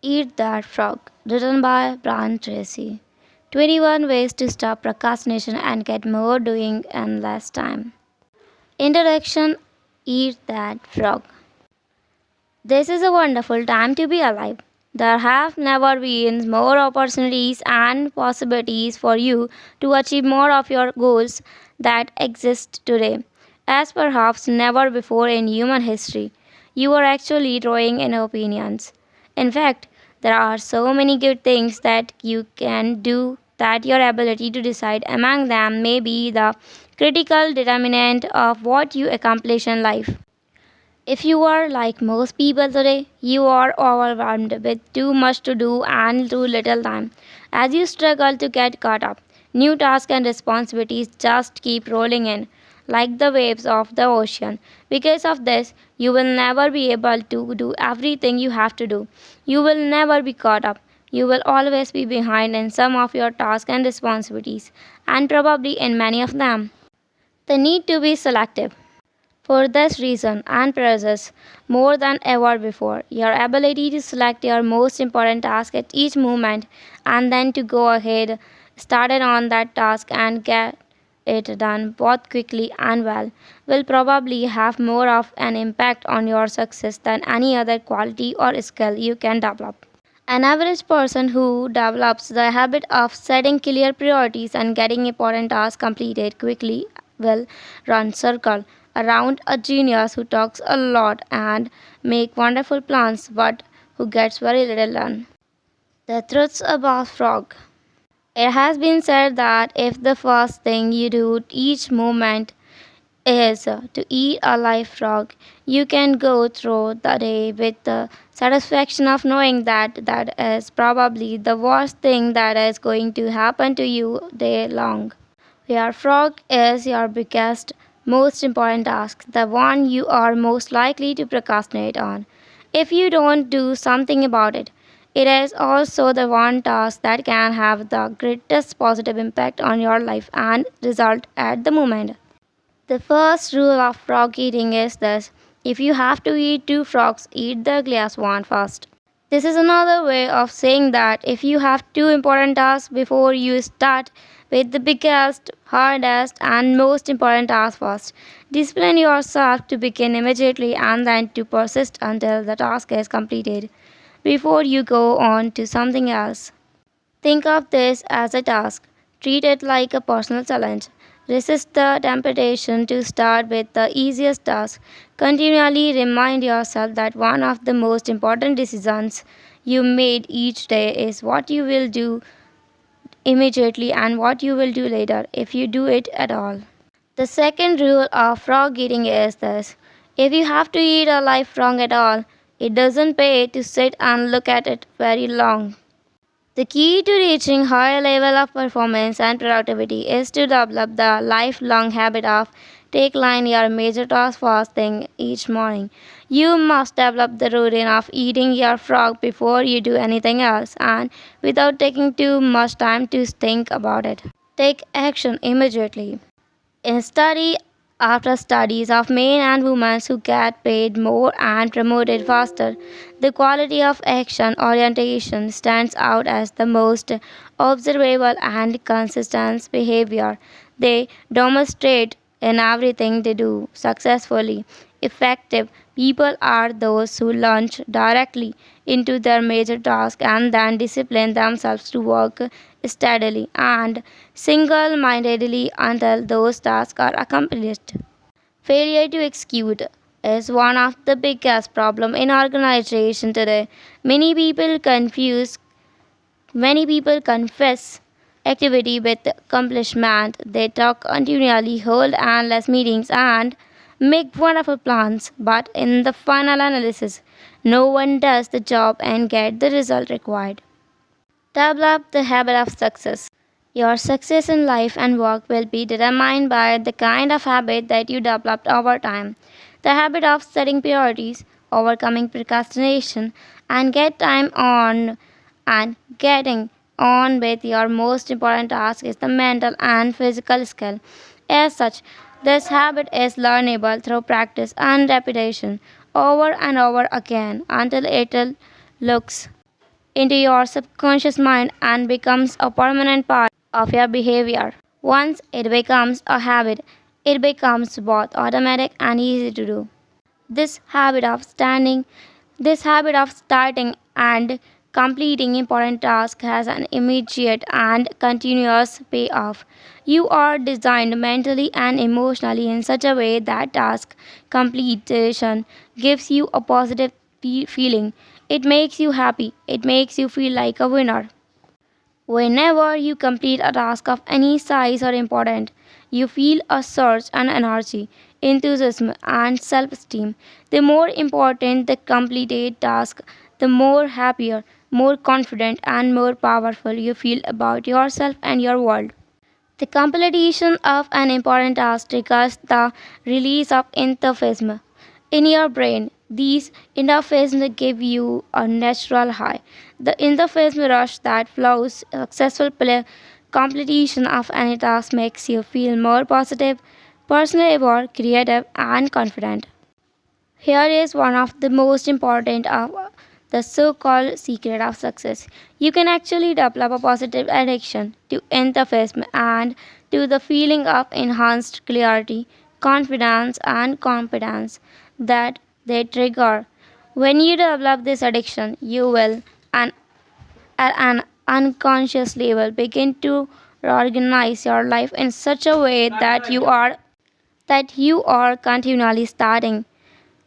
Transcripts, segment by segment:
Eat That Frog, written by Brian Tracy. 21 Ways to Stop Procrastination and Get More Doing in Less Time. Introduction. Eat That Frog. This is a wonderful time to be alive. There have never been more opportunities and possibilities for you to achieve more of your goals that exist today, as perhaps never before in human history. You are actually drawing in opinions. In fact, there are so many good things that you can do that your ability to decide among them may be the critical determinant of what you accomplish in life. If you are like most people today, you are overwhelmed with too much to do and too little time. As you struggle to get caught up, new tasks and responsibilities just keep rolling in, like the waves of the ocean. Because of this, you will never be able to do everything you have to do. You will never be caught up. You will always be behind in some of your tasks and responsibilities, and probably in many of them. The need to be selective. For this reason and purposes, more than ever before, your ability to select your most important task at each moment and then to go ahead, started on that task and get it done both quickly and well will probably have more of an impact on your success than any other quality or skill you can develop. An average person who develops the habit of setting clear priorities and getting important tasks completed quickly will run circle around a genius who talks a lot and make wonderful plans but who gets very little done. The truths about frog. It has been said that if the first thing you do each moment is to eat a live frog, you can go through the day with the satisfaction of knowing that that is probably the worst thing that is going to happen to you day long. Your frog is your biggest, most important task, the one you are most likely to procrastinate on. If you don't do something about it, it is also the one task that can have the greatest positive impact on your life and result at the moment. The first rule of frog eating is this: if you have to eat two frogs, eat the ugliest one first. This is another way of saying that if you have two important tasks before you start with the biggest, hardest, and most important task first, discipline yourself to begin immediately and then to persist until the task is completed before you go on to something else. Think of this as a task. Treat it like a personal challenge. Resist the temptation to start with the easiest task. Continually remind yourself that one of the most important decisions you made each day is what you will do immediately and what you will do later if you do it at all. The second rule of frog eating is this: if you have to eat a live frog at all, it doesn't pay to sit and look at it very long. The key to reaching higher level of performance and productivity is to develop the lifelong habit of tackling your major task first thing each morning. You must develop the routine of eating your frog before you do anything else and without taking too much time to think about it. Take action immediately. In study after studies of men and women who get paid more and promoted faster, the quality of action orientation stands out as the most observable and consistent behavior. They demonstrate in everything they do successfully. Effective people are those who launch directly into their major task and then discipline themselves to work steadily and single mindedly until those tasks are accomplished. Failure to execute is one of the biggest problems in organization today. Many people confuse Many people confess activity with accomplishment. They talk continually, hold endless meetings, and make wonderful plans, but in the final analysis, no one does the job and get the result required. Develop the habit of success. Your success in life and work will be determined by the kind of habit that you developed over time. The habit of setting priorities, overcoming procrastination, and getting on with your most important task is the mental and physical skill. As such, this habit is learnable through practice and repetition over and over again until it looks into your subconscious mind and becomes a permanent part of your behavior. Once it becomes a habit, it becomes both automatic and easy to do. This habit of standing, this habit of starting and completing important tasks has an immediate and continuous payoff. You are designed mentally and emotionally in such a way that task completion gives you a positive feeling. It makes you happy. It makes you feel like a winner. Whenever you complete a task of any size or importance, you feel a surge and energy, enthusiasm, and self esteem. The more important the completed task, the more happier, more confident, and more powerful you feel about yourself and your world. The completion of an important task triggers the release of endorphins in your brain. These endorphins give you a natural high. The endorphin rush that flows successful completion of any task makes you feel more positive, personable, creative, and confident. Here is one of the most important of the so-called secret of success. You can actually develop a positive addiction to enthusiasm and to the feeling of enhanced clarity, confidence, and competence that they trigger. When you develop this addiction, you will, and at an unconscious level, begin to organize your life in such a way that you are continually starting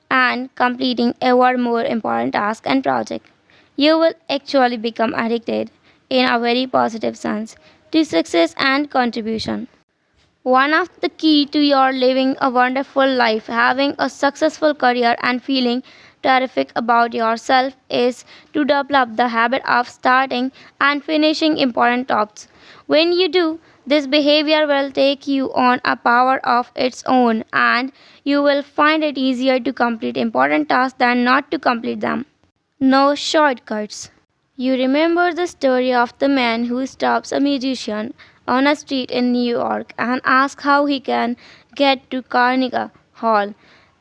and completing ever more important tasks and projects. You will actually become addicted, in a very positive sense, to success and contribution. One of the key to your living a wonderful life, having a successful career and feeling terrific about yourself is to develop the habit of starting and finishing important tasks. When you do, this behavior will take you on a power of its own and you will find it easier to complete important tasks than not to complete them. No shortcuts. You remember the story of the man who stops a musician on a street in New York and asks how he can get to Carnegie Hall.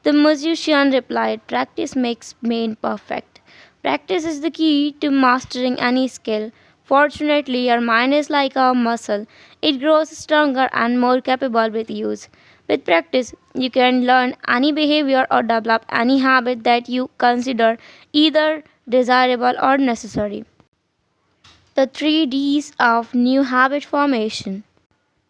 The musician replied, "Practice makes man perfect. Practice is the key to mastering any skill. Fortunately, your mind is like a muscle. It grows stronger and more capable with use. With practice, you can learn any behavior or develop any habit that you consider either desirable or necessary." The 3 Ds of new habit formation.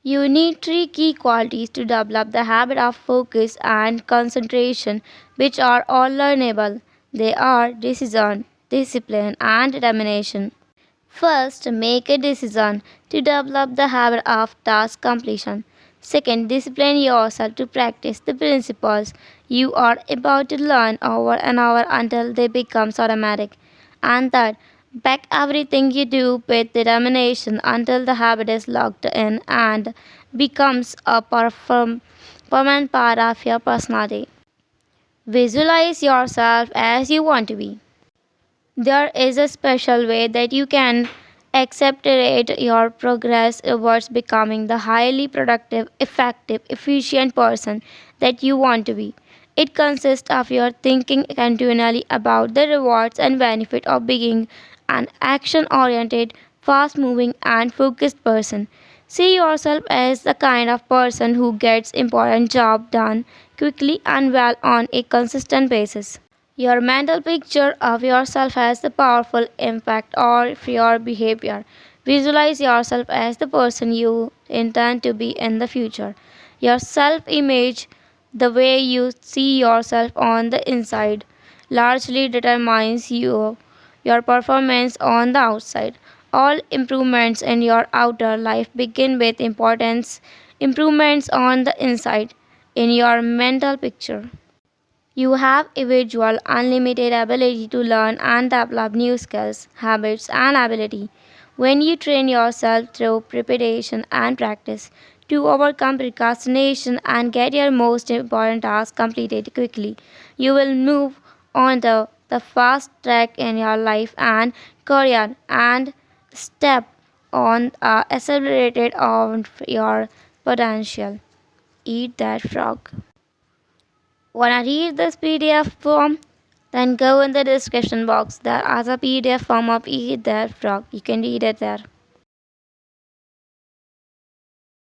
You need three key qualities to develop the habit of focus and concentration, which are all learnable. They are decision, discipline, and determination. First, make a decision to develop the habit of task completion. Second, discipline yourself to practice the principles you are about to learn over and over until they become automatic. And third, back everything you do with determination until the habit is locked in and becomes a permanent part of your personality. Visualize yourself as you want to be. There is a special way that you can accelerate your progress towards becoming the highly productive, effective, efficient person that you want to be. It consists of your thinking continually about the rewards and benefit of being an action oriented, fast moving, and focused person. See yourself as the kind of person who gets important job done quickly and well on a consistent basis. Your mental picture of yourself has a powerful impact on your behavior. Visualize yourself as the person you intend to be in the future. Your self image, the way you see yourself on the inside, largely determines your performance on the outside. All improvements in your outer life begin with importance improvements on the inside in your mental picture. You have a visual, unlimited ability to learn and develop new skills, habits, and ability. When you train yourself through preparation and practice to overcome procrastination and get your most important tasks completed quickly, you will move on the fast track in your life and career and step on accelerated of your potential. Eat that frog. Wanna read this PDF form? Then go in the description box. There is a PDF form of Eat That Frog. You can read it there.